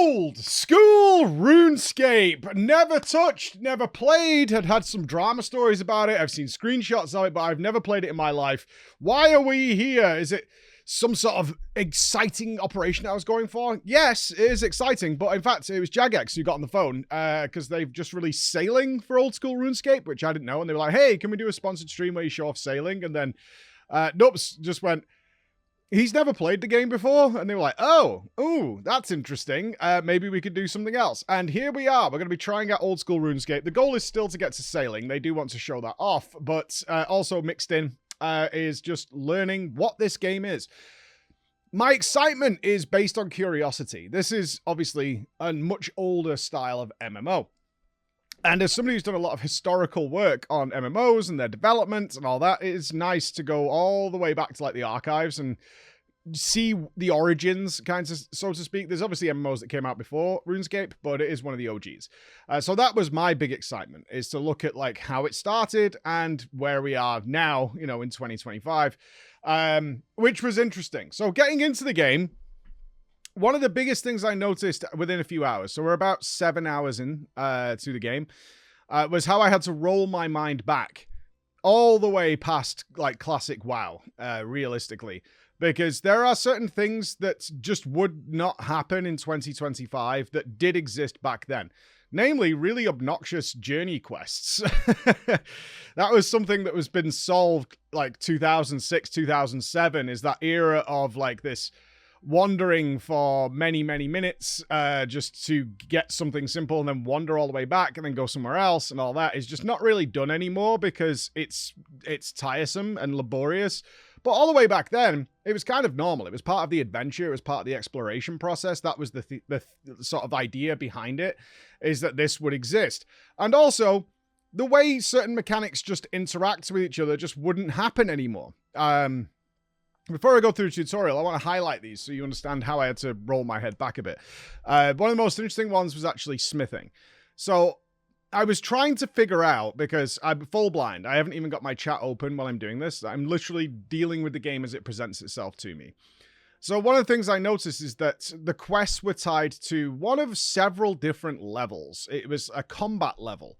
Old school RuneScape. Never touched, never played. Had some drama stories about it. I've seen screenshots of it, but I've never played it in my life. Why are we here? Is it some sort of exciting operation I was going for? Yes, it is exciting, but in fact, it was Jagex who got on the phone because they've just released sailing for old school RuneScape, which I didn't know, and they were like, hey, can we do a sponsored stream where you show off sailing? And then Nupss just went, he's never played the game before, and they were like, ooh, that's interesting. Maybe we could do something else. And here we are. We're going to be trying out old school RuneScape. The goal is still to get to sailing. They do want to show that off, but also mixed in is just learning what this game is. My excitement is based on curiosity. This is obviously a much older style of MMO. And as somebody who's done a lot of historical work on MMOs and their development and all that, it is nice to go all the way back to like the archives and see the origins, kind of, so to speak. There's obviously MMOs that came out before RuneScape, but it is one of the OGs. So that was my big excitement, is to look at like how it started and where we are now, you know, in 2025, which was interesting. So getting into the game, one of the biggest things I noticed within a few hours, so we're about 7 hours in to the game, was how I had to roll my mind back all the way past like classic WoW, realistically. Because there are certain things that just would not happen in 2025 that did exist back then. Namely, really obnoxious journey quests. That was something that was been solved like 2006, 2007, is that era of like this wandering for many, many minutes just to get something simple and then wander all the way back and then go somewhere else, and all that is just not really done anymore because it's tiresome and laborious. But all the way back then, it was kind of normal. It was part of the adventure. It was part of the exploration process. That was the sort of idea behind it, is that this would exist. And also, the way certain mechanics just interact with each other just wouldn't happen anymore. Before I go through the tutorial, I want to highlight these so you understand how I had to roll my head back a bit. One of the most interesting ones was actually smithing. So I was trying to figure out, because I'm full blind. I haven't even got my chat open while I'm doing this. I'm literally dealing with the game as it presents itself to me. So one of the things I noticed is that the quests were tied to one of several different levels. It was a combat level.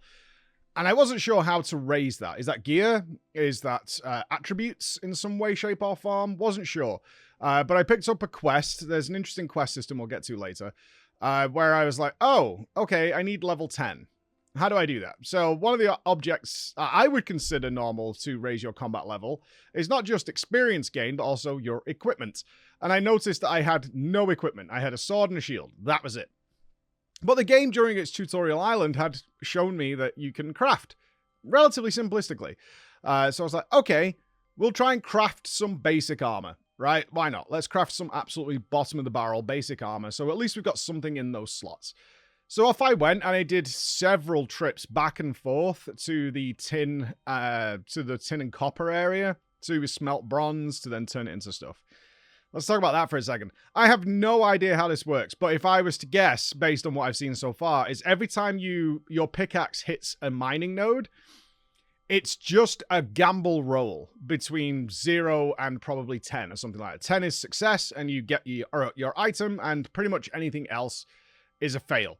And I wasn't sure how to raise that. Is that gear? Is that attributes in some way, shape, or form? Wasn't sure. But I picked up a quest. There's an interesting quest system we'll get to later, where I was like, oh, okay, I need level 10. How do I do that? So one of the objects I would consider normal to raise your combat level is not just experience gain, but also your equipment. And I noticed that I had no equipment. I had a sword and a shield. That was it. But the game during its tutorial island had shown me that you can craft relatively simplistically. So I was like, okay, we'll try and craft some basic armor, right? Why not? Let's craft some absolutely bottom of the barrel basic armor. So at least we've got something in those slots. So off I went, and I did several trips back and forth to the tin and copper area to smelt bronze to then turn it into stuff. Let's talk about that for a second. I have no idea how this works, but if I was to guess, based on what I've seen so far, is every time your pickaxe hits a mining node, it's just a gamble roll between 0 and probably 10 or something like that. 10 is success, and you get your item, and pretty much anything else is a fail.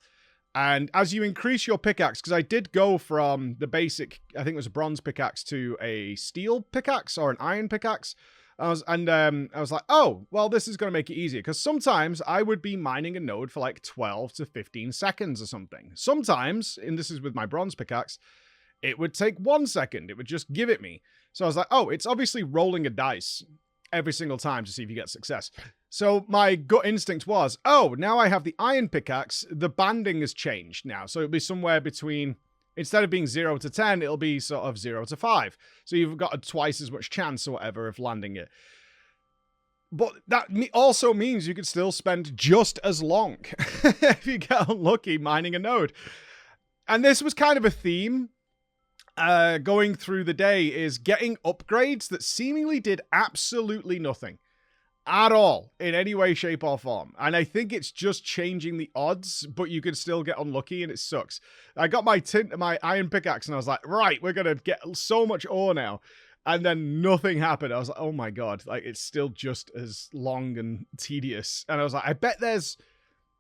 And as you increase your pickaxe, because I did go from the basic, I think it was a bronze pickaxe, to a steel pickaxe or an iron pickaxe. I was like, oh, well, this is going to make it easier. Because sometimes I would be mining a node for like 12 to 15 seconds or something. Sometimes, and this is with my bronze pickaxe, it would take 1 second. It would just give it me. So I was like, oh, it's obviously rolling a dice every single time to see if you get success. So my gut instinct was, oh, now I have the iron pickaxe, the banding has changed now. So it'll be somewhere between, instead of being 0 to 10, it'll be sort of 0 to 5. So you've got twice as much chance or whatever of landing it. But that also means you could still spend just as long if you get unlucky mining a node. And this was kind of a theme going through the day, is getting upgrades that seemingly did absolutely nothing at all in any way, shape, or form. And I think it's just changing the odds, but you can still get unlucky, and it sucks. I got my iron pickaxe, and I was like, right, we're gonna get so much ore now. And then nothing happened. I was like, oh my god, like, it's still just as long and tedious. And I was like, I bet there's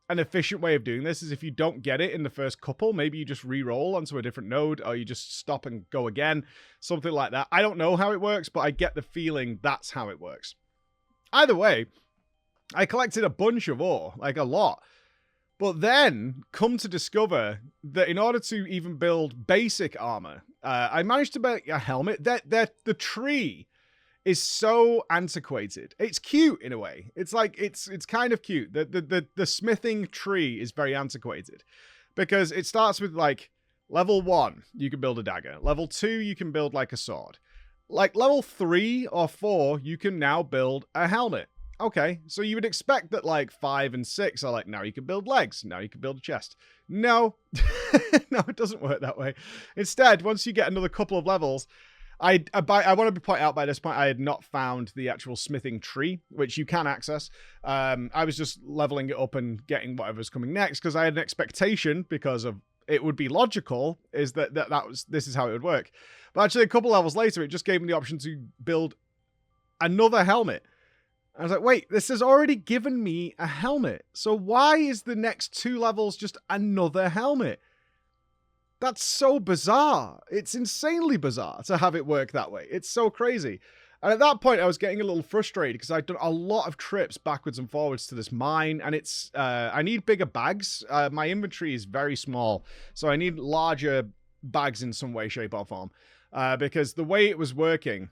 an efficient way of doing this is if you don't get it in the first couple, maybe you just re-roll onto a different node, or you just stop and go again, something like that. I don't know how it works, but I get the feeling that's how it works. Either way, I collected a bunch of ore, like a lot, but then come to discover that in order to even build basic armor, I managed to make a helmet. The tree is so antiquated. It's cute in a way. It's like it's kind of cute. The smithing tree is very antiquated because it starts with like level 1, you can build a dagger. Level 2, you can build like a sword. Like level 3 or 4, you can now build a helmet. Okay, so you would expect that like 5 and 6 are like, now you can build legs, now you can build a chest. No, no, it doesn't work that way. Instead, once you get another couple of levels, I want to point out by this point, I had not found the actual smithing tree, which you can access. I was just leveling it up and getting whatever's coming next because I had an expectation, because of it would be logical, is this is how it would work. But actually, a couple levels later, it just gave me the option to build another helmet. I was like, wait, this has already given me a helmet. So why is the next 2 levels just another helmet? That's so bizarre. It's insanely bizarre to have it work that way. It's so crazy. And at that point, I was getting a little frustrated because I'd done a lot of trips backwards and forwards to this mine. And it's I need bigger bags. My inventory is very small. So I need larger bags in some way, shape, or form. Because the way it was working,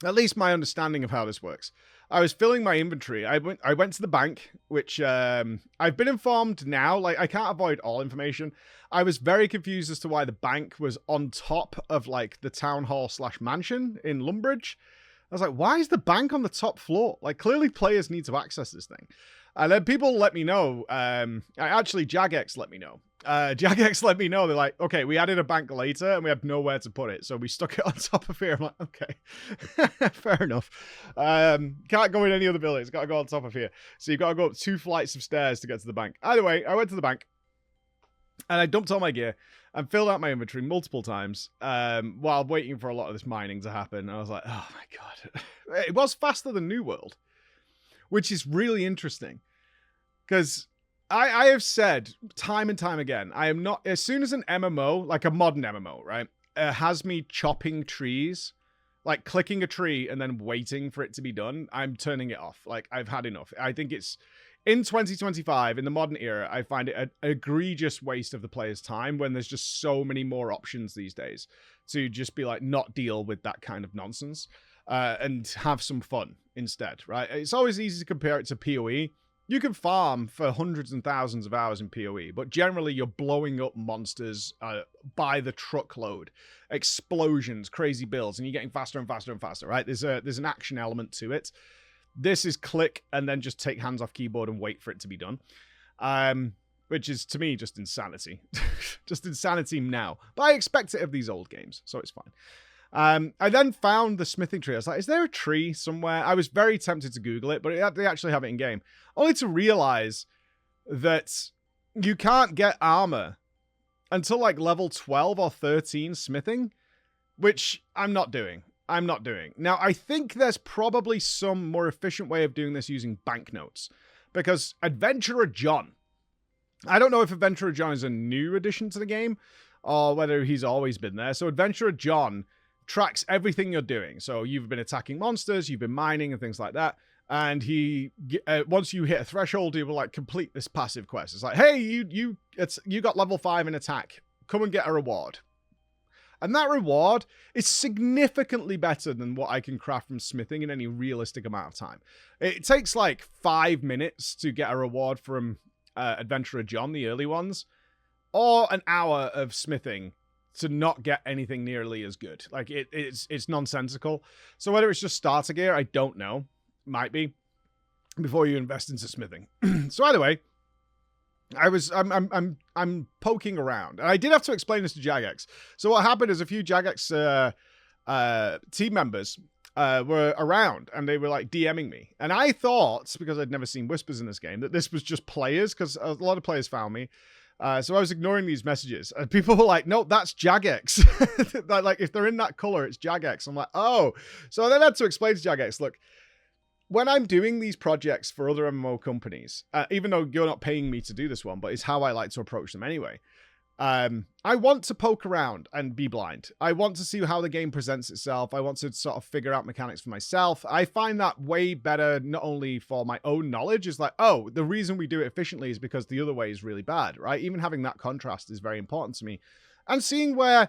at least my understanding of how this works, I was filling my inventory. I went to the bank, which I've been informed now. Like, I can't avoid all information. I was very confused as to why the bank was on top of like the town hall / mansion in Lumbridge. I was like, why is the bank on the top floor? Like, clearly players need to access this thing. And then people let me know. Actually, Jagex let me know. Jagex let me know. They're like, okay, we added a bank later and we had nowhere to put it. So we stuck it on top of here. I'm like, okay, fair enough. Can't go in any other building. It's got to go on top of here. So you've got to go up 2 flights of stairs to get to the bank. Either way, I went to the bank and I dumped all my gear and filled out my inventory multiple times while waiting for a lot of this mining to happen. I was like, oh my God. It was faster than New World, which is really interesting because I have said time and time again, I am not, as soon as an MMO, like a modern MMO, right, has me chopping trees, like clicking a tree and then waiting for it to be done, I'm turning it off. Like, I've had enough. I think it's, in 2025, in the modern era, I find it an egregious waste of the player's time when there's just so many more options these days to just be like, not deal with that kind of nonsense and have some fun instead, right? It's always easy to compare it to PoE. You can farm for hundreds and thousands of hours in PoE, but generally you're blowing up monsters by the truckload, explosions, crazy builds, and you're getting faster and faster and faster, right? There's an action element to it. This is click and then just take hands off keyboard and wait for it to be done, which is, to me, just insanity. Just insanity now. But I expect it of these old games, so it's fine. I then found the smithing tree. I was like, is there a tree somewhere? I was very tempted to Google it, but they actually have it in game. Only to realize that you can't get armor until like level 12 or 13 smithing, which I'm not doing. Now, I think there's probably some more efficient way of doing this using banknotes, because Adventurer John, I don't know if Adventurer John is a new addition to the game or whether he's always been there. So Adventurer John tracks everything you're doing. So you've been attacking monsters, you've been mining and things like that. And he, once you hit a threshold, he will like complete this passive quest. It's like, hey, you got level 5 in attack. Come and get a reward. And that reward is significantly better than what I can craft from smithing in any realistic amount of time. It takes like 5 minutes to get a reward from Adventurer John, the early ones, or an hour of smithing to not get anything nearly as good. Like, it's nonsensical. So whether it's just starter gear, I don't know. Might be. Before you invest into smithing. So either way, I'm poking around. And I did have to explain this to Jagex. So what happened is a few Jagex team members were around and they were like DMing me. And I thought, because I'd never seen whispers in this game, that this was just players, because a lot of players found me. So I was ignoring these messages, and people were like, no, that's Jagex. Like, if they're in that color, it's Jagex. I'm like, oh. So then I had to explain to Jagex, look, when I'm doing these projects for other MMO companies, even though you're not paying me to do this one, but it's how I like to approach them anyway. I want to poke around and be blind. I want to see how the game presents itself. I want to sort of figure out mechanics for myself. I find that way better, not only for my own knowledge, is like, oh, the reason we do it efficiently is because the other way is really bad, right? Even having that contrast is very important to me. And seeing where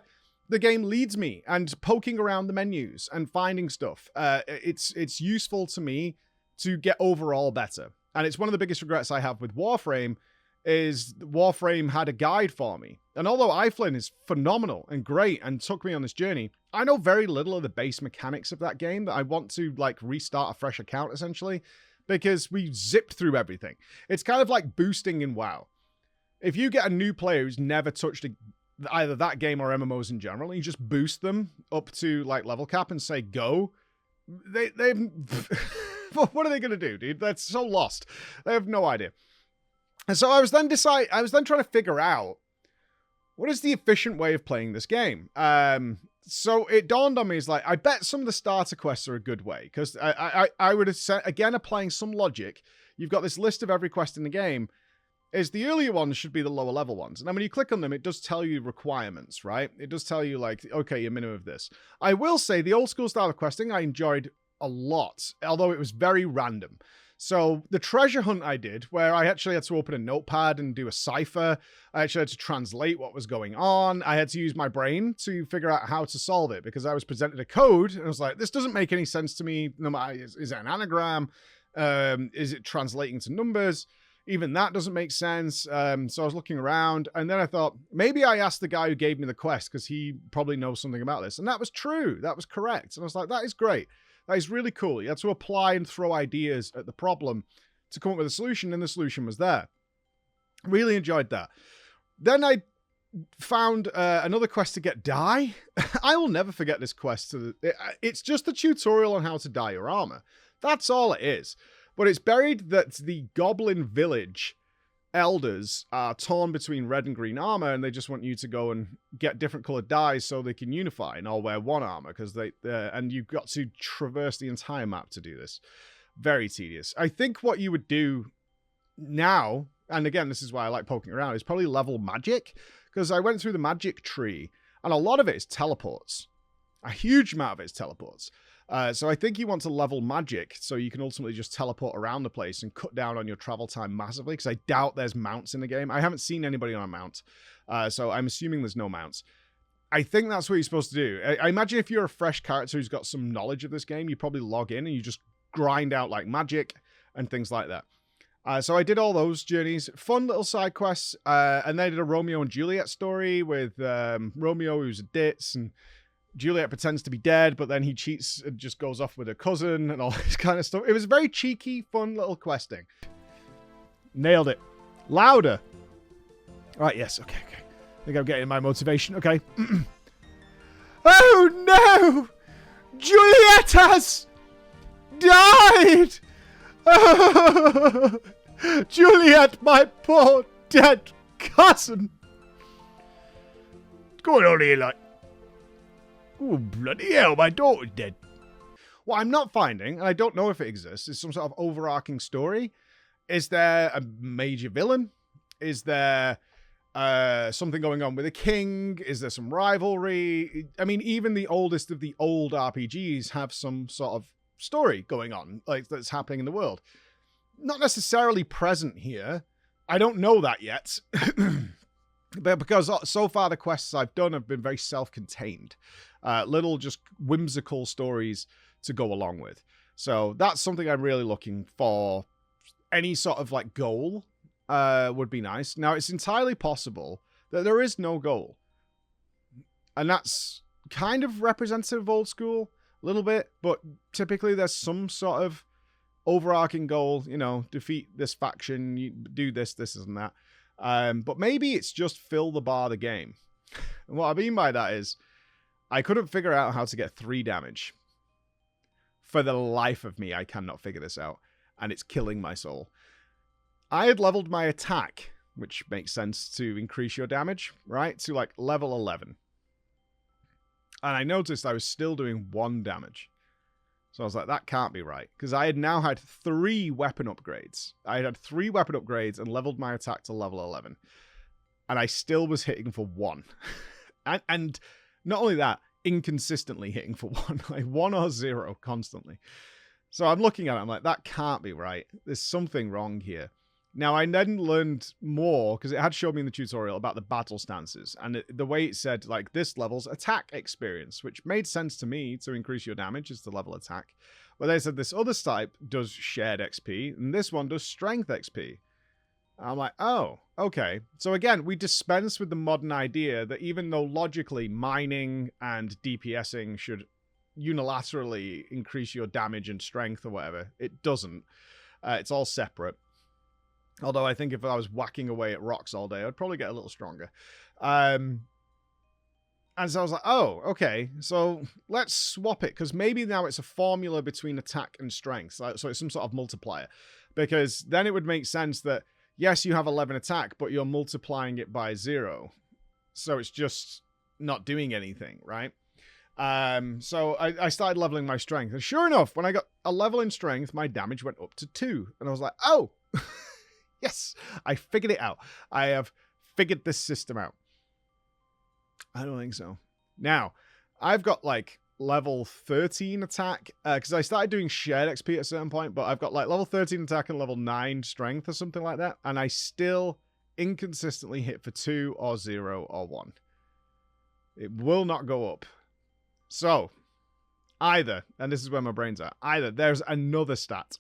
the game leads me and poking around the menus and finding stuff. It's useful to me to get overall better. And it's one of the biggest regrets I have with Warframe is Warframe had a guide for me. And although iFlynn is phenomenal and great and took me on this journey, I know very little of the base mechanics of that game that I want to like restart a fresh account essentially because we zipped through everything. It's kind of like boosting in WoW. If you get a new player who's never touched either that game or MMOs in general, and you just boost them up to like level cap and say go, they what are they going to do, dude? That's so lost. They have no idea. And so I was then trying to figure out what is the efficient way of playing this game. So it dawned on me is like, I bet some of the starter quests are a good way because I would have said, again, applying some logic. You've got this list of every quest in the game. Is the earlier ones should be the lower level ones. And then when you click on them, it does tell you requirements, right? It does tell you like, okay, your minimum of this. I will say the old school style of questing I enjoyed a lot, although it was very random. So the treasure hunt I did, where I actually had to open a notepad and do a cipher. I actually had to translate what was going on. I had to use my brain to figure out how to solve it because I was presented a code and I was like, this doesn't make any sense to me. No matter, is it an anagram? Is it translating to numbers? Even that doesn't make sense. So I was looking around and then I thought, maybe I asked the guy who gave me the quest because he probably knows something about this. And that was true. That was correct. And I was like, that is great. That is really cool. You had to apply and throw ideas at the problem to come up with a solution, and the solution was there. Really enjoyed that. Then I found another quest to get dye. I will never forget this quest. It's just a tutorial on how to dye your armor. That's all it is. But it's buried that the Goblin Village elders are torn between red and green armor, and they just want you to go and get different colored dyes so they can unify and all wear one armor because and you've got to traverse the entire map to do this. Very tedious. I think what you would do now, and again, this is why I like poking around, is probably level magic because I went through the magic tree and a lot of it is teleports. A huge amount of it is teleports. So I think you want to level magic so you can ultimately just teleport around the place and cut down on your travel time massively because I doubt there's mounts in the game. I haven't seen anybody on a mount, so I'm assuming there's no mounts. I think that's what you're supposed to do. I imagine if you're a fresh character who's got some knowledge of this game, you probably log in and you just grind out like magic and things like that. So I did all those journeys, fun little side quests, and then I did a Romeo and Juliet story with Romeo who's a ditz and Juliet pretends to be dead, but then he cheats and just goes off with her cousin and all this kind of stuff. It was very cheeky, fun little questing. Nailed it. Louder. All right, yes, okay. I think I'm getting my motivation. Okay. Oh, no! Juliet has died! Oh, Juliet, my poor dead cousin. What's going on here, like? Oh, bloody hell, my daughter's dead. What I'm not finding, and I don't know if it exists, is some sort of overarching story. Is there a major villain? Is there something going on with a king? Is there some rivalry? I mean, even the oldest of the old RPGs have some sort of story going on, like that's happening in the world. Not necessarily present here. I don't know that yet. But because so far the quests I've done have been very self-contained. Little just whimsical stories to go along with. So that's something I'm really looking for. Any sort of like goal would be nice. Now it's entirely possible that there is no goal. And that's kind of representative of old school, a little bit. But typically there's some sort of overarching goal, you know, defeat this faction, you do this, and that. But maybe it's just fill the bar of the game. And what I mean by that is I couldn't figure out how to get 3 damage. For the life of me, I cannot figure this out. And it's killing my soul. I had leveled my attack, which makes sense to increase your damage, right? To like level 11. And I noticed I was still doing 1 damage. So I was like, that can't be right. Because I had now had 3 weapon upgrades. I had 3 weapon upgrades and leveled my attack to level 11. And I still was hitting for 1. and not only that, inconsistently hitting for 1. Like 1 or 0 constantly. So I'm looking at it, I'm like, that can't be right. There's something wrong here. Now, I then learned more, because it had showed me in the tutorial about the battle stances. And the way it said, like, this level's attack experience, which made sense to me to increase your damage is to level attack. But they said this other type does shared XP, and this one does strength XP. I'm like, oh, okay. So again, we dispense with the modern idea that even though logically mining and DPSing should unilaterally increase your damage and strength or whatever, it doesn't. It's all separate. Although I think if I was whacking away at rocks all day, I'd probably get a little stronger. And so I was like, oh, okay. So let's swap it, because maybe now it's a formula between attack and strength. So it's some sort of multiplier. Because then it would make sense that, yes, you have 11 attack, but you're multiplying it by 0. So it's just not doing anything, right? So I started leveling my strength. And sure enough, when I got a level in strength, my damage went up to 2. And I was like, oh, yes, I figured it out. I have figured this system out. I don't think so. Now, I've got like level 13 attack, because I started doing shared XP at a certain point, but I've got like level 13 attack and level 9 strength or something like that. And I still inconsistently hit for 2 or 0 or 1. It will not go up. So, either, and this is where my brain's at, either there's another stat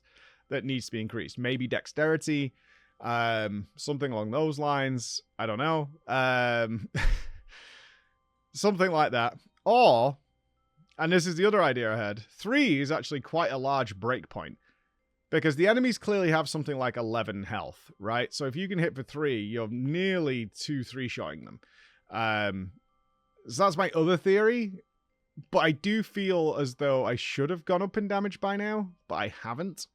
that needs to be increased. Maybe dexterity, something along those lines. I don't know. Something like that. Or, and this is the other idea I had, 3 is actually quite a large breakpoint. Because the enemies clearly have something like 11 health, right? So if you can hit for 3, you're nearly 2-3-shotting them. So that's my other theory. But I do feel as though I should have gone up in damage by now, but I haven't.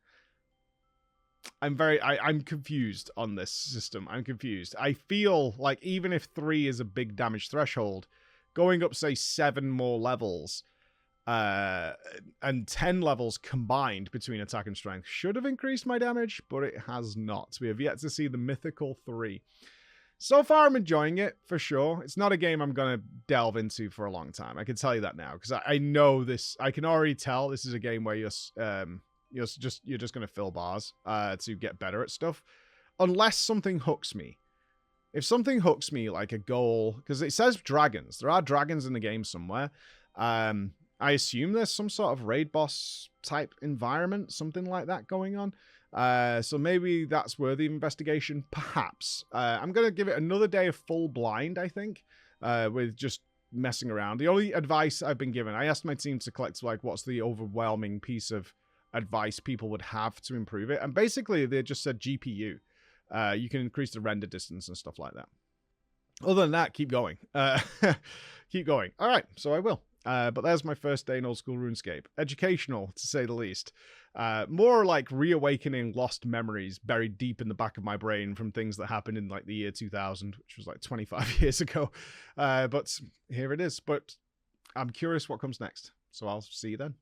I'm confused on this system. I'm confused. I feel like even if 3 is a big damage threshold, going up, say, 7 more levels, and 10 levels combined between attack and strength should have increased my damage, but it has not. We have yet to see the mythical 3. So far, I'm enjoying it, for sure. It's not a game I'm going to delve into for a long time. I can tell you that now, because I know this. I can already tell this is a game where you're just going to fill bars to get better at stuff. Unless something hooks me. If something hooks me, like a goal, because it says dragons. There are dragons in the game somewhere. I assume there's some sort of raid boss type environment, something like that going on. So maybe that's worthy of investigation, perhaps. I'm going to give it another day of full blind, I think, with just messing around. The only advice I've been given, I asked my team to collect, like, what's the overwhelming piece of advice people would have to improve it. And basically, they just said GPU. You can increase the render distance and stuff like that. Other than that, keep going. Keep going. All right, so I will. But there's my first day in old school RuneScape. Educational, to say the least. More like reawakening lost memories buried deep in the back of my brain from things that happened in like the year 2000, which was like 25 years ago. But here it is. But I'm curious what comes next. So I'll see you then.